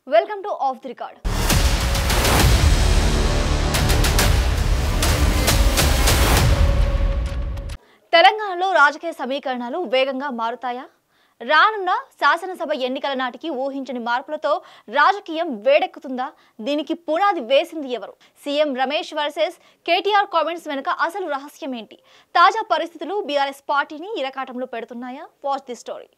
Welcome to Off the Record. తెలంగాణలో రాజకీయ సమీకరణాలు వేగంగా మారుతాయా? రానున్న శాసనసభ ఎన్నికల నాటికి ఊహించని మార్పులతో రాజకీయం వేడెక్కుతుందా? దీనికి పునాది వేసింది ఎవరు? CM Ramesh versus KTR comments వెనుక అసలు రహస్యం ఏంటి? తాజా పరిస్థితులు బీఆర్ఎస్ పార్టీని ఇరకాటంలో పెడుతున్నాయా? Watch the story.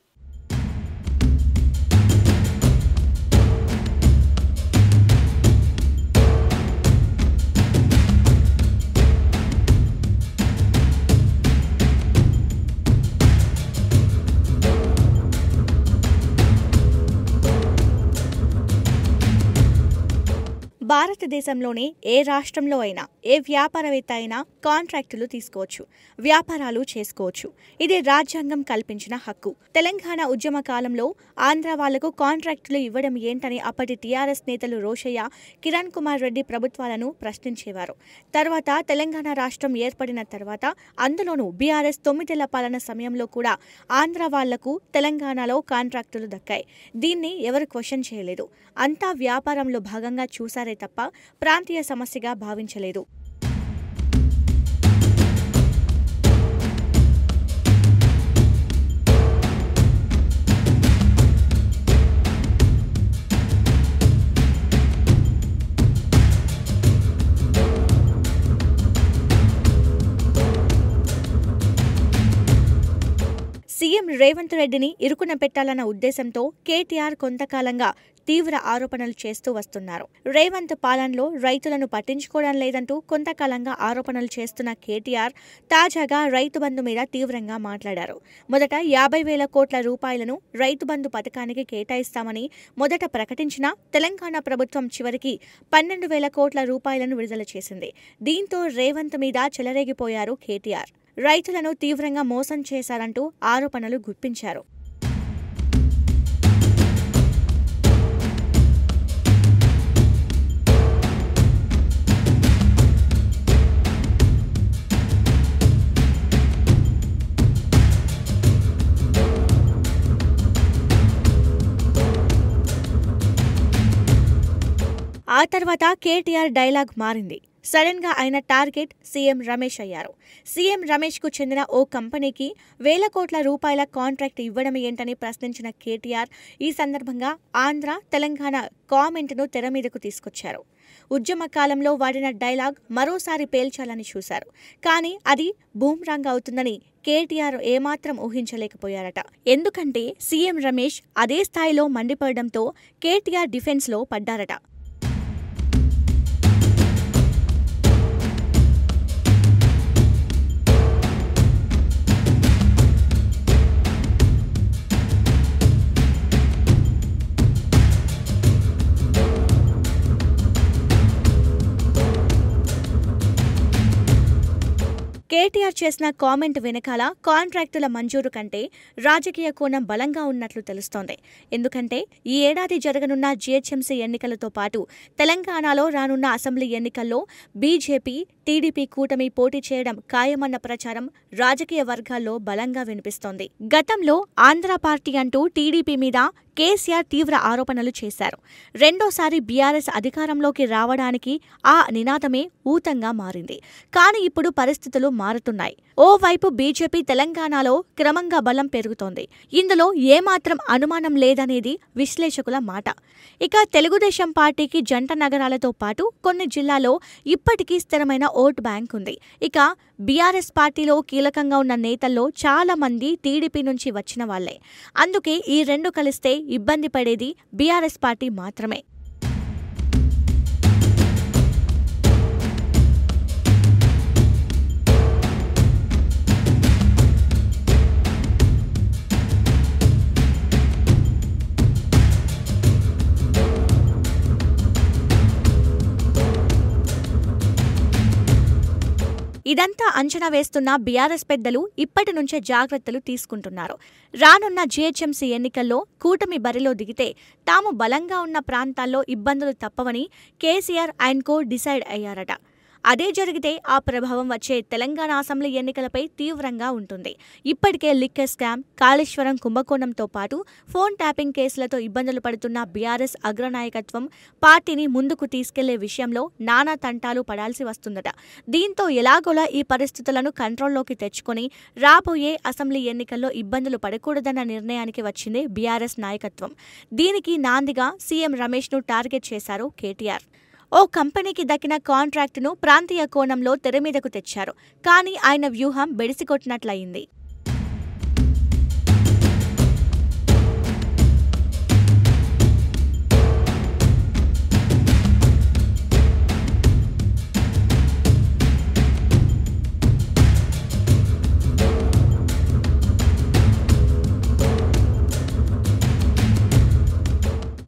భారతదేశంలోని ఏ రాష్ట్రంలో అయినా ఏ వ్యాపారవేత్త అయినా కాంట్రాక్టులు తీసుకోవచ్చు, వ్యాపారాలు చేసుకోవచ్చు. ఇది రాజ్యాంగం కల్పించిన హక్కు. తెలంగాణ ఉద్యమ కాలంలో ఆంధ్ర వాళ్లకు కాంట్రాక్టులు ఇవ్వడం ఏంటని అప్పటి టీఆర్ఎస్ నేతలు రోషయ్య, కిరణ్ కుమార్ రెడ్డి ప్రభుత్వాలను ప్రశ్నించేవారు. తర్వాత తెలంగాణ రాష్ట్రం ఏర్పడిన తర్వాత అందులోనూ బీఆర్ఎస్ 9 ఏళ్ల పాలన సమయంలో కూడా ఆంధ్ర వాళ్లకు తెలంగాణలో కాంట్రాక్టులు దక్కాయి. దీన్ని ఎవరు క్వశ్చన్ చేయలేదు. అంతా వ్యాపారంలో భాగంగా చూసారే తప్ప ప్రాంతీయ సమస్యగా భావించలేదు. సీఎం రేవంత్ రెడ్డిని ఇరుకున పెట్టాలన్న ఉద్దేశంతో కేటీఆర్ కొంతకాలంగా తీవ్ర ఆరోపణలు చేస్తూ వస్తున్నారు. రేవంత్ పాలనలో రైతులను పట్టించుకోవడం లేదంటూ కొంతకాలంగా ఆరోపణలు చేస్తున్న కేటీఆర్ తాజాగా రైతు బంధు మీద తీవ్రంగా మాట్లాడారు. మొదట 50,000 కోట్ల రూపాయలను రైతు బంధు పథకానికి కేటాయిస్తామని మొదట ప్రకటించిన తెలంగాణ ప్రభుత్వం చివరికి 12,000 కోట్ల రూపాయలను విడుదల చేసింది. దీంతో రేవంత్ మీద చెలరేగిపోయారు కేటీఆర్. రైతులను తీవ్రంగా మోసం చేశారంటూ ఆరోపణలు గుప్పించారు. ఆ తర్వాత కేటీఆర్ డైలాగ్ మారింది. సడన్ గా ఆయన టార్గెట్ సీఎం రమేష్ అయ్యారు. సీఎం రమేష్ కు చెందిన ఓ కంపెనీకి 1,000 కోట్ల రూపాయల కాంట్రాక్ట్ ఇవ్వడం ఏంటని ప్రశ్నించిన కేటీఆర్ ఈ సందర్భంగా ఆంధ్ర, తెలంగాణ కామెంట్ను తెర మీదకు తీసుకొచ్చారు. ఉద్యమ కాలంలో వాడిన డైలాగ్ మరోసారి పేల్చాలని చూశారు. కానీ అది బూమ్రాంగ్ అవుతుందని కేటీఆర్ ఏమాత్రం ఊహించలేకపోయారట. ఎందుకంటే సీఎం రమేష్ అదే స్థాయిలో మండిపడడంతో కేటీఆర్ డిఫెన్స్ లో పడ్డారట. కేటీఆర్ చేసిన కామెంట్ వెనకాల కాంట్రాక్టుల మంజూరు కంటే రాజకీయ కోణం బలంగా ఉన్నట్లు తెలుస్తోంది. ఎందుకంటే ఈ ఏడాది జరగనున్న జీహెచ్ఎంసీ ఎన్నికలతో పాటు తెలంగాణలో రానున్న అసెంబ్లీ ఎన్నికల్లో బీజేపీ, టీడీపీ కూటమి పోటీ చేయడం ఖాయమన్న ప్రచారం రాజకీయ వర్గాల్లో బలంగా వినిపిస్తోంది. గతంలో ఆంధ్ర పార్టీ అంటూ టీడీపీ మీద కేసీఆర్ తీవ్ర ఆరోపణలు చేశారు. రెండోసారి బీఆర్ఎస్ అధికారంలోకి రావడానికి ఆ నినాదమే ఊతంగా మారింది. కానీ ఇప్పుడు పరిస్థితులు మారుతున్నాయి. ఓవైపు బీజేపీ తెలంగాణలో క్రమంగా బలం పెరుగుతోంది. ఇందులో ఏమాత్రం అనుమానం లేదనేది విశ్లేషకుల మాట. ఇక తెలుగుదేశం పార్టీకి జంట నగరాలతో పాటు కొన్ని జిల్లాల్లో ఇప్పటికీ స్థిరమైన ఓట్ బ్యాంక్ ఉంది. ఇక బీఆర్ఎస్ పార్టీలో కీలకంగా ఉన్న నేతల్లో చాలా మంది టీడీపీ నుంచి వచ్చిన వాళ్లే. అందుకే ఈ రెండు కలిస్తే ఇబ్బంది పడేది బీఆర్ఎస్ పార్టీ మాత్రమే. ఇదంతా అంచనా వేస్తున్న బీఆర్ఎస్ పెద్దలు ఇప్పటి నుంచే జాగ్రత్తలు తీసుకుంటున్నారు. రానున్న జీహెచ్ఎంసీ ఎన్నికల్లో కూటమి బరిలో దిగితే తాము బలంగా ఉన్న ప్రాంతాల్లో ఇబ్బందులు తప్పవని కేసీఆర్ అండ్ కో డిసైడ్ అయ్యారట. అదే జరిగితే ఆ ప్రభావం వచ్చే తెలంగాణ అసెంబ్లీ ఎన్నికలపై తీవ్రంగా ఉంటుంది. ఇప్పటికే లిక్కర్ స్కామ్, కాళేశ్వరం కుంభకోణంతో పాటు ఫోన్ ట్యాపింగ్ కేసులతో ఇబ్బందులు పడుతున్న బీఆర్ఎస్ అగ్రనాయకత్వం పార్టీని ముందుకు తీసుకెళ్లే విషయంలో నానా తంటాలు పడాల్సి వస్తుందట. దీంతో ఎలాగోలా ఈ పరిస్థితులను కంట్రోల్లోకి తెచ్చుకొని రాబోయే అసెంబ్లీ ఎన్నికల్లో ఇబ్బందులు పడకూడదన్న నిర్ణయానికి వచ్చింది బీఆర్ఎస్ నాయకత్వం. దీనికి నాందిగా సీఎం రమేష్ను టార్గెట్ చేశారు కేటీఆర్. ఓ కంపెనీకి దక్కిన కాంట్రాక్టును ప్రాంతీయ కోణంలో తెరమీదకు తెచ్చారు. కానీ ఆయన వ్యూహం బెడిసికొట్టినట్లయింది.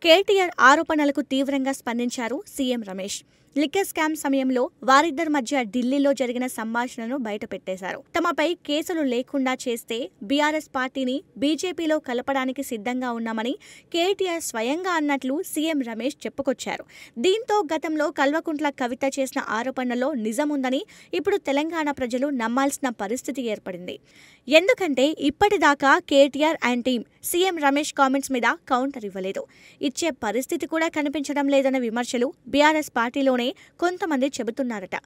కేటీఆర్ ఆరోపణలకు తీవ్రంగా స్పందించారు సీఎం రమేష్. లిక్కర్ స్కామ్ సమయంలో వారిద్దరి మధ్య ఢిల్లీలో జరిగిన సంభాషణను బయటపెట్టేశారు. తమపై కేసులు లేకుండా చేస్తే బీఆర్ఎస్ పార్టీని బీజేపీలో కలపడానికి సిద్ధంగా ఉన్నామని కేటీఆర్ స్వయంగా అన్నట్లు సీఎం రమేష్ చెప్పుకొచ్చారు. దీంతో గతంలో కల్వకుంట్ల కవిత చేసిన ఆరోపణలో నిజముందని ఇప్పుడు తెలంగాణ ప్రజలు నమ్మాల్సిన పరిస్థితి ఏర్పడింది. ఎందుకంటే ఇప్పటిదాకా KTR and team CM Ramesh comments మీద కౌంటర్ ఇవ్వలేదు. ఇచ్చే పరిస్థితి కూడా కనిపించడం లేదన్న విమర్శలు బీఆర్ఎస్ పార్టీలోనే కొంతమంది చెబుతున్నారట.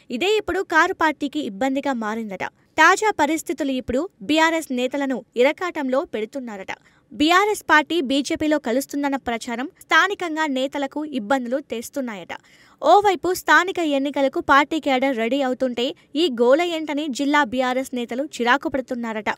ఇదే ఇప్పుడు కారు పార్టీకి ఇబ్బందిగా మారిందట. తాజా పరిస్థితులు ఇప్పుడు బీఆర్ఎస్ నేతలను ఇరకాటంలో పెడుతున్నారట. బీఆర్ఎస్ పార్టీ బీజేపీలో కలుస్తుందన్న ప్రచారం స్థానికంగా నేతలకు ఇబ్బందులు తెస్తున్నాయట. ఓవైపు స్థానిక ఎన్నికలకు పార్టీ క్యాడర్ రెడీ అవుతుంటే ఈ గోల ఏంటని జిల్లా బీఆర్ఎస్ నేతలు చిరాకు పడుతున్నారట.